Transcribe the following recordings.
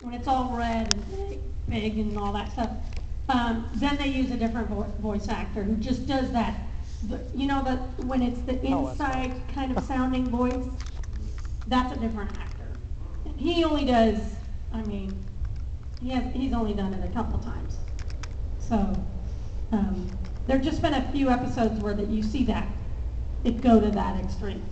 when it's all red and big and all that stuff, then they use a different voice actor who just does that. You know that when it's the inside kind of sounding voice, that's a different actor. And he only does. I mean, he's only done it a couple times. So there've just been a few episodes where that you see that it go to that extreme.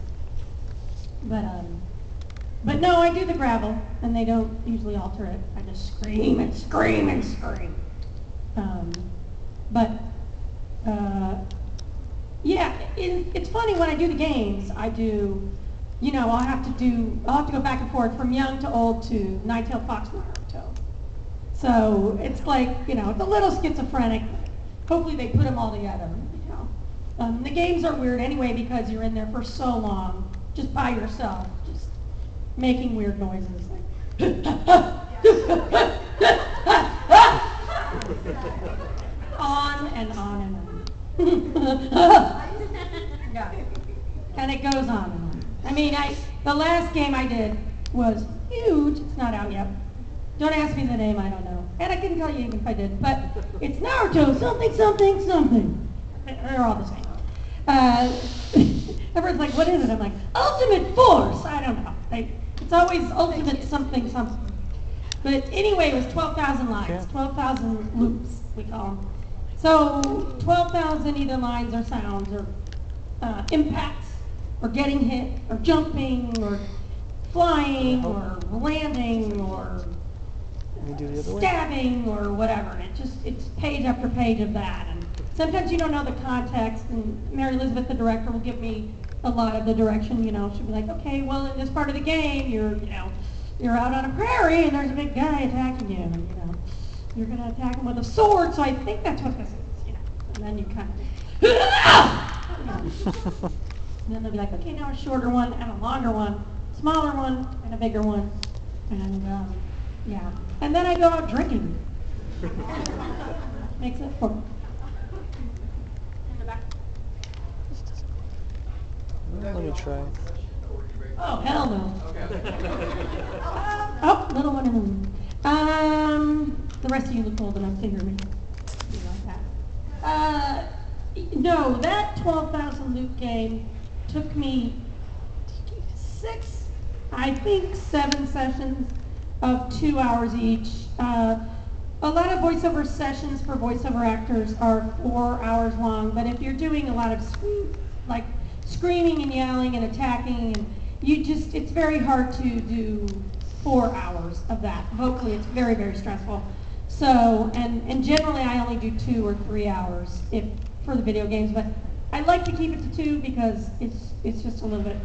But no, I do the gravel, and they don't usually alter it. I just scream and scream and scream. Yeah, it's funny when I do the games. I do, I'll have to go back and forth from young to old to Nine-Tailed Fox Naruto. So it's like, it's a little schizophrenic. Hopefully they put them all together. The games are weird anyway because you're in there for so long, just by yourself, just making weird noises. On and on and on. Yeah. And it goes on and on. I mean, the last game I did was huge. It's not out yet. Don't ask me the name, I don't know. And I couldn't tell you even if I did. But it's Naruto something, something, something. They're all the same. Everyone's like, what is it? I'm like, Ultimate Force. I don't know. It's always Ultimate something, something. But anyway, it was 12,000 lines, 12,000 loops, we call them. So 12,000 either lines or sounds or impacts or getting hit or jumping or flying or landing or stabbing or whatever. And it's page after page of that. And sometimes you don't know the context, and Mary Elizabeth, the director, will give me a lot of the direction. She'll be like, okay, well, in this part of the game, you're out on a prairie and there's a big guy attacking you, and you're going to attack him with a sword, so I think that's what this is, And then you kind of, and then they'll be like, okay, now a shorter one and a longer one, smaller one and a bigger one, and yeah. And then I go out drinking. Makes it fun. In the back. Let me try. Oh, hell no. Oh, little one in the room. The rest of you look old enough to hear me. You like that. No, that 12,000 loop game took me 7 sessions of 2 hours each. A lot of voiceover sessions for voiceover actors are 4 hours long, but if you're doing a lot of screaming and yelling and attacking, and it's very hard to do 4 hours of that. Vocally, it's very, very stressful. So, and generally I only do 2 or 3 hours for the video games, but I like to keep it to 2 because it's just a little bit.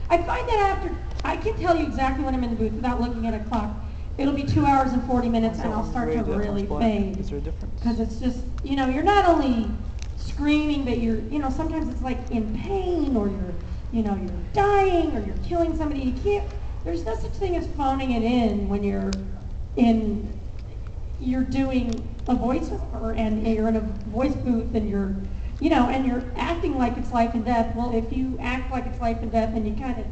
I find that I can tell you exactly when I'm in the booth without looking at a clock. It'll be 2 hours and 40 minutes, and I'll start to really fade. Is there a difference? Because it's just, you're not only screaming, but you're, sometimes it's like in pain, or you're dying, or you're killing somebody. There's no such thing as phoning it in when you're doing a voiceover, and you're in a voice booth, and you're acting like it's life and death. Well, if you act like it's life and death, and you kind of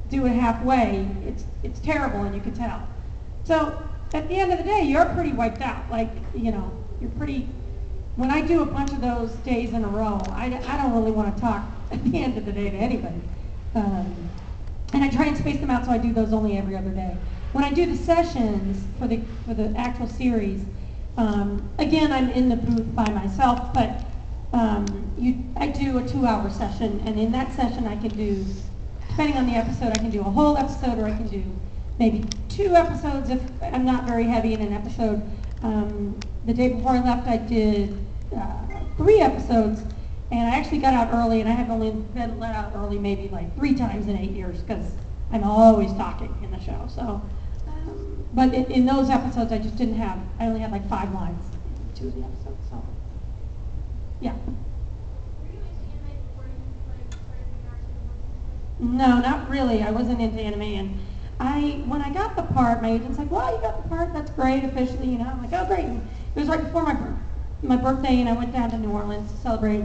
do it halfway, it's terrible, and you can tell. So at the end of the day, you're pretty wiped out. You're pretty. When I do a bunch of those days in a row, I don't really want to talk at the end of the day to anybody. And I try and space them out, so I do those only every other day. When I do the sessions for the actual series, again, I'm in the booth by myself, but I do a 2-hour session, and in that session I can do, depending on the episode, I can do a whole episode, or I can do maybe 2 episodes if I'm not very heavy in an episode. The day before I left, I did 3 episodes, and I actually got out early, and I have only been let out early maybe like 3 times in 8 years, because I'm always talking in the show. So, but in those episodes, I only had like 5 lines in 2 of the episodes. So, yeah. No, not really. I wasn't into anime, and when I got the part, my agent's like, well, you got the part, that's great, officially, I'm like, oh, great. And it was right before my birthday, and I went down to New Orleans to celebrate,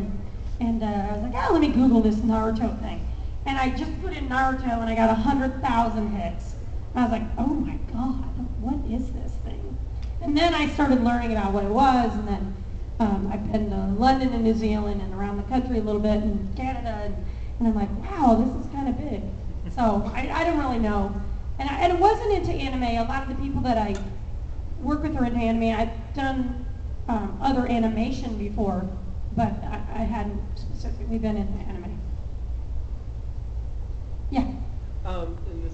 and I was like, oh, let me Google this Naruto thing. And I just put in Naruto, and I got 100,000 hits. I was like, oh my God, what is And then I started learning about what it was, and then I've been to London and New Zealand and around the country a little bit, and Canada, and I'm like, wow, this is kind of big. So I don't really know. And it wasn't into anime. A lot of the people that I work with are into anime. I've done other animation before, but I hadn't specifically been into anime. Yeah. In this,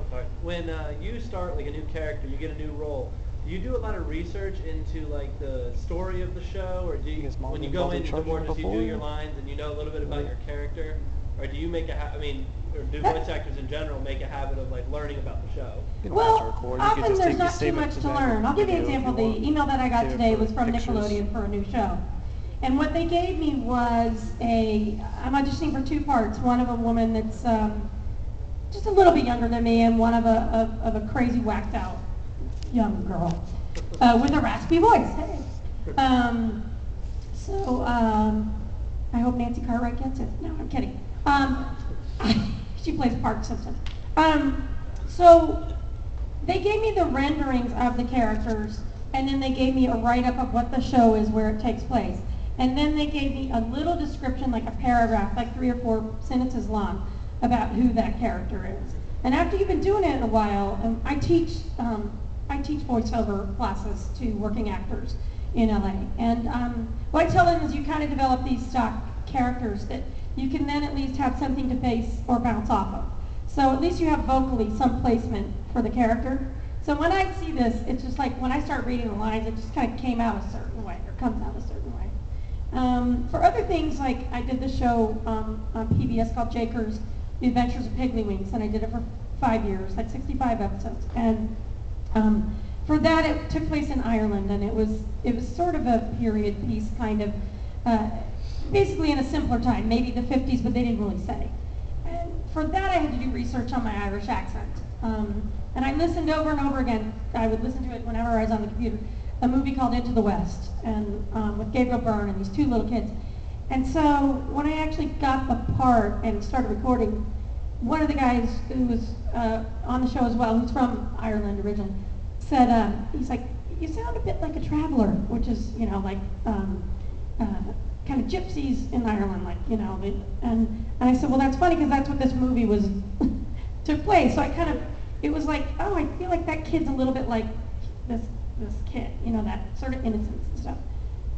sorry. When you start like a new character, you get a new role. Do you do a lot of research into like the story of the show, or do you, when you go in, the more just you do your lines and you know a little bit about your character, or do you make a or do voice actors in general make a habit of like learning about the show? Well, often there's not too much to learn. I'll give you an example. The email that I got today was from Nickelodeon for a new show. And what they gave me was I'm auditioning for 2 parts. One of a woman that's just a little bit younger than me, and one of a crazy whacked out young girl with a raspy voice. Hey. I hope Nancy Cartwright gets it. No, I'm kidding. She plays Park Simpson. So they gave me the renderings of the characters, and then they gave me a write-up of what the show is, where it takes place. And then they gave me a little description, like a paragraph, like 3 or 4 sentences long, about who that character is. And after you've been doing it a while, I teach voiceover classes to working actors in LA. And what I tell them is you kind of develop these stock characters that you can then at least have something to base or bounce off of. So at least you have vocally some placement for the character. So when I see this, it's just like when I start reading the lines, it just kind of came out a certain way, or comes out a certain way. For other things, like I did this show on PBS called Jakers, The Adventures of Piggly-Winks, and I did it for 5 years, like 65 episodes. And for that, it took place in Ireland, and it was sort of a period piece, kind of, basically in a simpler time, maybe the 50s, but they didn't really say. And for that, I had to do research on my Irish accent. And I listened over and over again. I would listen to it whenever I was on the computer. A movie called Into the West, and with Gabriel Byrne and these 2 little kids. And so when I actually got the part and started recording, one of the guys who was on the show as well, who's from Ireland originally, said, he's like, you sound a bit like a traveler, which is, like kind of gypsies in Ireland, like, and I said, well, that's funny because that's what this movie was took place. So it was like, oh, I feel like that kid's a little bit like this kid, that sort of innocence and stuff.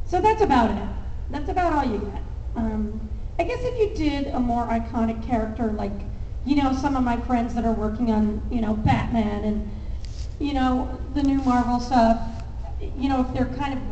So that's about it. That's about all you get. I guess if you did a more iconic character, like, some of my friends that are working on, Batman and, the new Marvel stuff, if they're kind of